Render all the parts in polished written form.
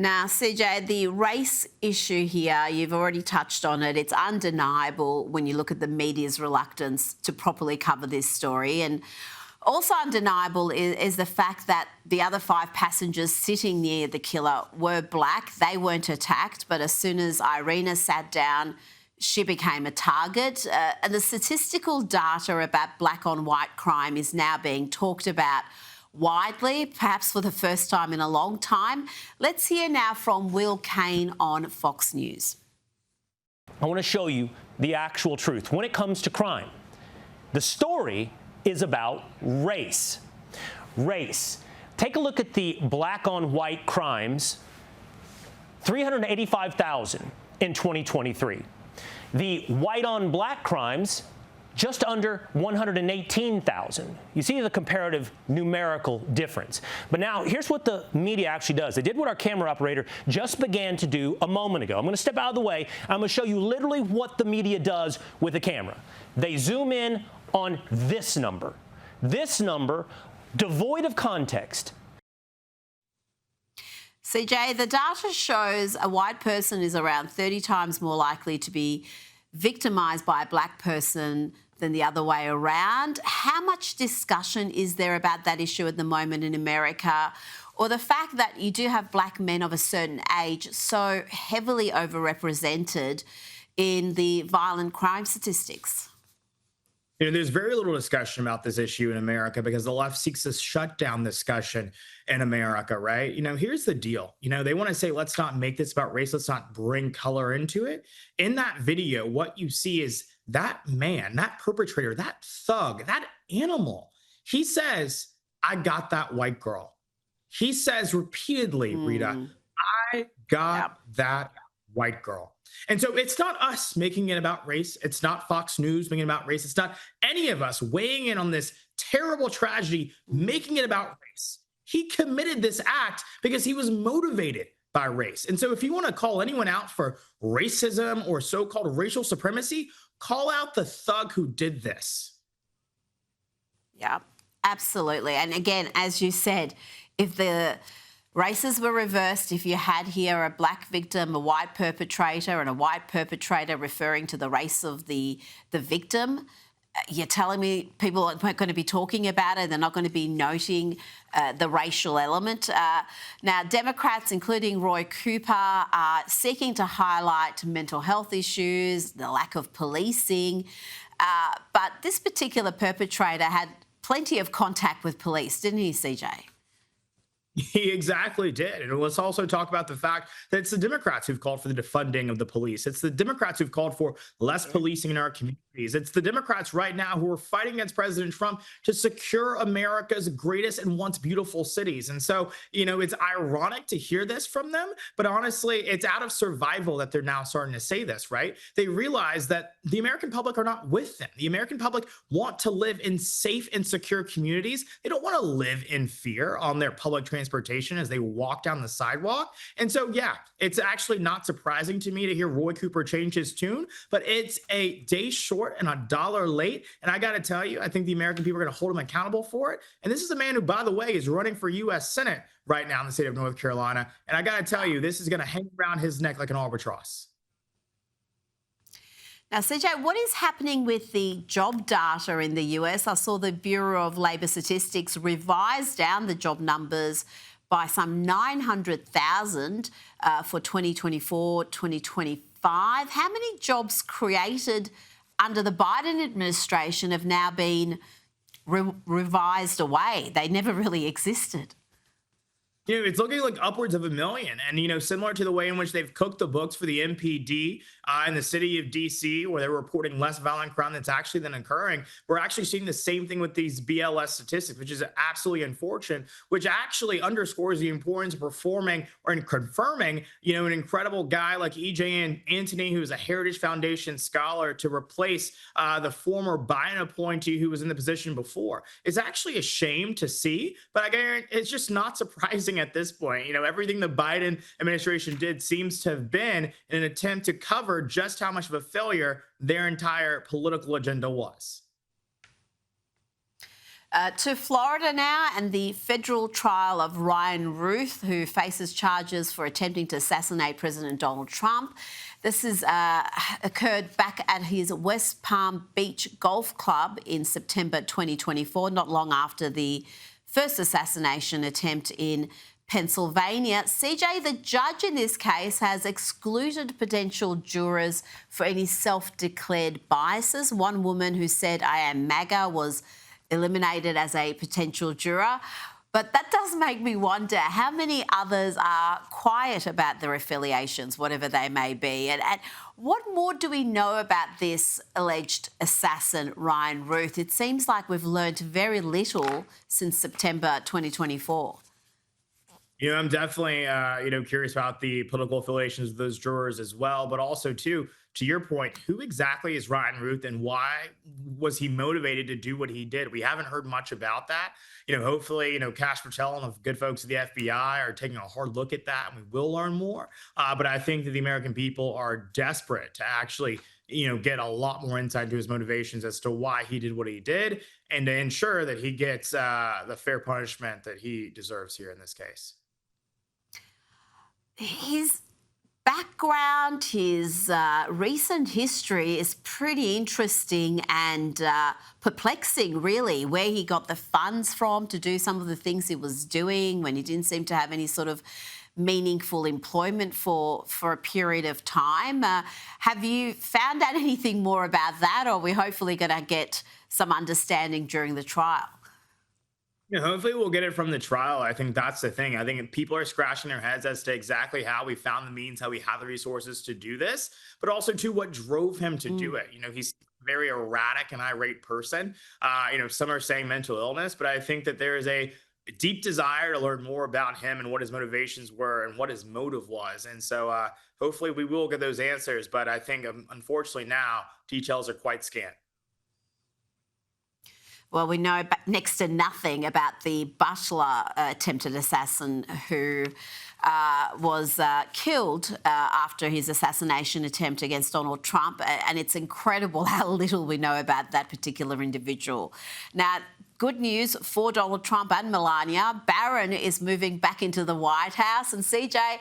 Now, CJ, the race issue here, you've already touched on it. It's undeniable when you look at the media's reluctance to properly cover this story. And also undeniable is the fact that the other 5 passengers sitting near the killer were black. They weren't attacked, but as soon as Iryna sat down, she became a target. And the statistical data about black on white crime is now being talked about widely, perhaps for the first time in a long time. Let's hear now from Will Kane on Fox News. I want to show you the actual truth when it comes to crime. The story is about race. Race. Take a look at the black on white crimes, 385,000 in 2023. The white on black crimes, just under 118,000. You see the comparative numerical difference. But now here's what the media actually does. They did what our camera operator just began to do a moment ago. I'm going to step out of the way. I'm going to show you literally what the media does with the camera. They zoom in on this number. This number, devoid of context. CJ, the data shows a white person is around 30 times more likely to be victimised by a black person than the other way around. How much discussion is there about that issue at the moment in America, or the fact that you do have black men of a certain age so heavily overrepresented in the violent crime statistics? You know, there's very little discussion about this issue in America because the left seeks to shut down discussion in America, right? You know, here's the deal. You know, they want to say, let's not make this about race. Let's not bring color into it. In that video, what you see is that man, that perpetrator, that thug, that animal. He says, I got that white girl. He says repeatedly, Rita, I got that white girl. And so it's not us making it about race. It's not Fox News making it about race. It's not any of us weighing in on this terrible tragedy, making it about race. He committed this act because he was motivated by race. And so if you want to call anyone out for racism or so-called racial supremacy, call out the thug who did this. Yeah, absolutely. And again, as you said, if the races were reversed, if you had here a black victim, a white perpetrator, and a white perpetrator referring to the race of the victim, you're telling me people aren't going to be talking about it, they're not going to be noting the racial element. Now, Democrats, including Roy Cooper, are seeking to highlight mental health issues, the lack of policing, but this particular perpetrator had plenty of contact with police, didn't he, CJ? He exactly did. And let's also talk about the fact that it's the Democrats who've called for the defunding of the police. It's the Democrats who've called for less policing in our communities. It's the Democrats right now who are fighting against President Trump to secure America's greatest and once beautiful cities. And so, you know, it's ironic to hear this from them, but honestly, it's out of survival that they're now starting to say this, right? They realize that the American public are not with them. The American public want to live in safe and secure communities. They don't want to live in fear on their public transportation as they walk down the sidewalk. And so, yeah, it's actually not surprising to me to hear Roy Cooper change his tune, but it's a day short and $1 late. And I got to tell you, I think the American people are going to hold him accountable for it. And this is a man who, by the way, is running for U.S. Senate right now in the state of North Carolina. And I got to tell you, this is going to hang around his neck like an albatross. Now, CJ, what is happening with the job data in the US? I saw the Bureau of Labor Statistics revise down the job numbers by some 900,000 for 2024, 2025. How many jobs created under the Biden administration have now been revised away? They never really existed. You know, it's looking like upwards of 1 million. And, you know, similar to the way in which they've cooked the books for the MPD in the city of D.C., where they're reporting less violent crime that's actually then occurring, we're actually seeing the same thing with these BLS statistics, which is absolutely unfortunate, which actually underscores the importance of performing or in confirming, you know, an incredible guy like E.J. Antony, who is a Heritage Foundation scholar, to replace the former Biden appointee who was in the position before. It's actually a shame to see, but I guarantee it's just not surprising at this point. You know, everything the Biden administration did seems to have been in an attempt to cover just how much of a failure their entire political agenda was. To Florida now, and the federal trial of Ryan Ruth, who faces charges for attempting to assassinate President Donald Trump. This has occurred back at his West Palm Beach Golf Club in September 2024, not long after the first assassination attempt in Pennsylvania. CJ, the judge in this case has excluded potential jurors for any self-declared biases. One woman who said, "I am MAGA," was eliminated as a potential juror. But that does make me wonder how many others are quiet about their affiliations, whatever they may be. And what more do we know about this alleged assassin, Ryan Ruth? It seems like we've learned very little since September 2024. I'm definitely, curious about the political affiliations of those jurors as well, but also too, to your point, who exactly is Ryan Ruth and why was he motivated to do what he did? We haven't heard much about that. Hopefully, Cash Patel and the good folks at the FBI are taking a hard look at that, and we will learn more. But I think that the American people are desperate to actually, get a lot more insight into his motivations as to why he did what he did, and to ensure that he gets the fair punishment that he deserves here in this case. His background, his recent history is pretty interesting and perplexing, really, where he got the funds from to do some of the things he was doing when he didn't seem to have any sort of meaningful employment for a period of time. Have you found out anything more about that, or are we hopefully going to get some understanding during the trial? Hopefully we'll get it from the trial. I think that's the thing. I think people are scratching their heads as to exactly how we found the means, how we have the resources to do this, but also to what drove him to do it. He's a very erratic and irate person. Some are saying mental illness, but I think that there is a deep desire to learn more about him and what his motivations were and what his motive was. And so hopefully we will get those answers. But I think, unfortunately, now details are quite scant. Well, we know next to nothing about the Butler attempted assassin who was killed after his assassination attempt against Donald Trump. And it's incredible how little we know about that particular individual. Now, good news for Donald Trump and Melania. Barron is moving back into the White House. And CJ,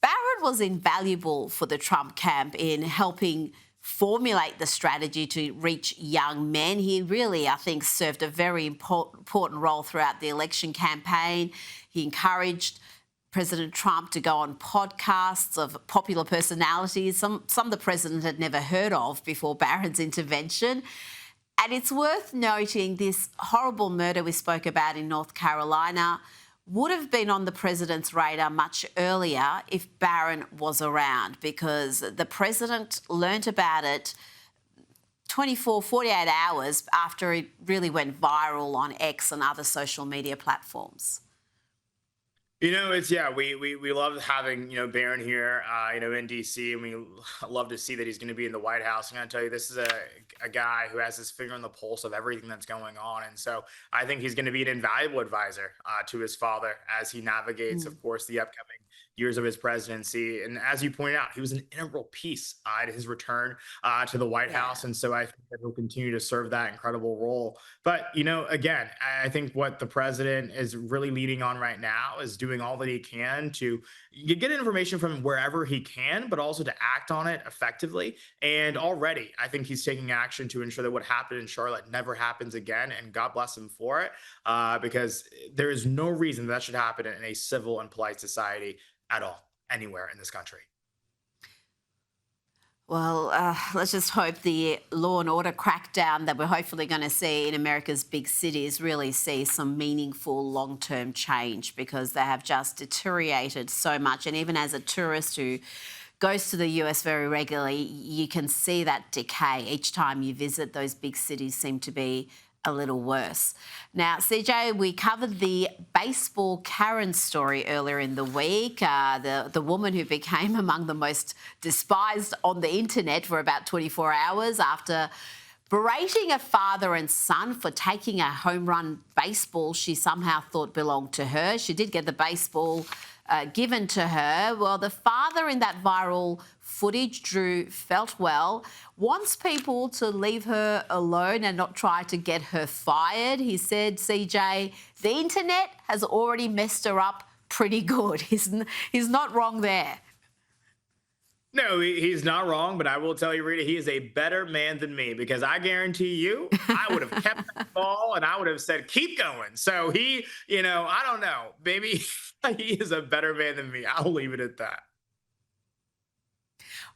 Barron was invaluable for the Trump camp in helping formulate the strategy to reach young men. He really, I think, served a very important role throughout the election campaign. He encouraged President Trump to go on podcasts of popular personalities, some the president had never heard of before Barron's intervention. And it's worth noting this horrible murder we spoke about in North Carolina would have been on the president's radar much earlier if Barron was around, because the president learnt about it 48 hours after it really went viral on X and other social media platforms. We love having, Barron here, in DC, and we love to see that he's going to be in the White House. I'm going to tell you, this is a guy who has his finger on the pulse of everything that's going on. And so I think he's going to be an invaluable advisor to his father as he navigates, of course, the upcoming years of his presidency. And as you pointed out, he was an integral piece to his return to the White House. And so I think that he'll continue to serve that incredible role. But, again, I think what the president is really leading on right now is doing all that he can to get information from wherever he can, but also to act on it effectively. And already, I think he's taking action to ensure that what happened in Charlotte never happens again. And God bless him for it, because there is no reason that should happen in a civil and polite society at all, anywhere in this country. Well, let's just hope the law and order crackdown that we're hopefully going to see in America's big cities really see some meaningful long-term change, because they have just deteriorated so much. And even as a tourist who goes to the US very regularly, you can see that decay. Each time you visit, those big cities seem to be a little worse. Now, CJ, we covered the baseball Karen story earlier in the week, the woman who became among the most despised on the internet for about 24 hours after berating a father and son for taking a home run baseball she somehow thought belonged to her. She did get the baseball given to her. Well, the father in that viral footage, Drew Feltwell, wants people to leave her alone and not try to get her fired. He said, CJ, the internet has already messed her up pretty good. He's not wrong there. No, he's not wrong, but I will tell you, Rita, he is a better man than me, because I guarantee you, I would have kept that ball and I would have said, keep going. So he, I don't know, maybe he is a better man than me. I'll leave it at that.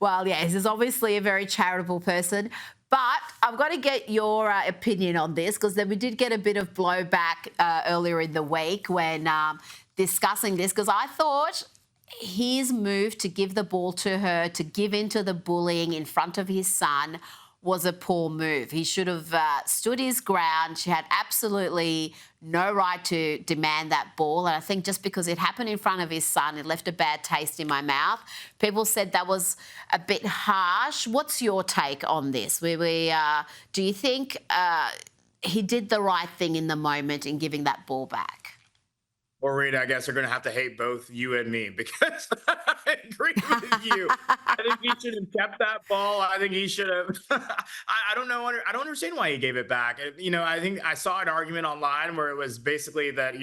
Well, yes, he's obviously a very charitable person. But I've got to get your opinion on this, because then we did get a bit of blowback earlier in the week when discussing this, because I thought his move to give the ball to her, to give into the bullying in front of his son, was a poor move. He should have stood his ground. She had absolutely no right to demand that ball. And I think just because it happened in front of his son, it left a bad taste in my mouth. People said that was a bit harsh. What's your take on this? Do you think he did the right thing in the moment in giving that ball back? Well, Rita, I guess they're going to have to hate both you and me, because I agree with you. I think he should have kept that ball. I think he should have. I don't know. I don't understand why he gave it back. I think I saw an argument online where it was basically that,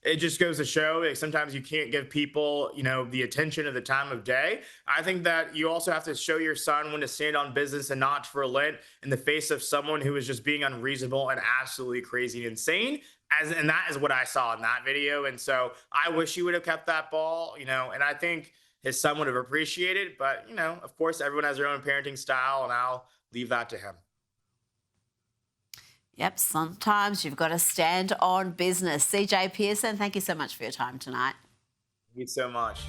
it just goes to show that sometimes you can't give people, the attention of the time of day. I think that you also have to show your son when to stand on business and not to relent in the face of someone who is just being unreasonable and absolutely crazy and insane. And that is what I saw in that video. And so I wish he would have kept that ball, and I think his son would have appreciated it. But, of course, everyone has their own parenting style, and I'll leave that to him. Yep, sometimes you've got to stand on business. CJ Pearson, thank you so much for your time tonight. Thank you so much.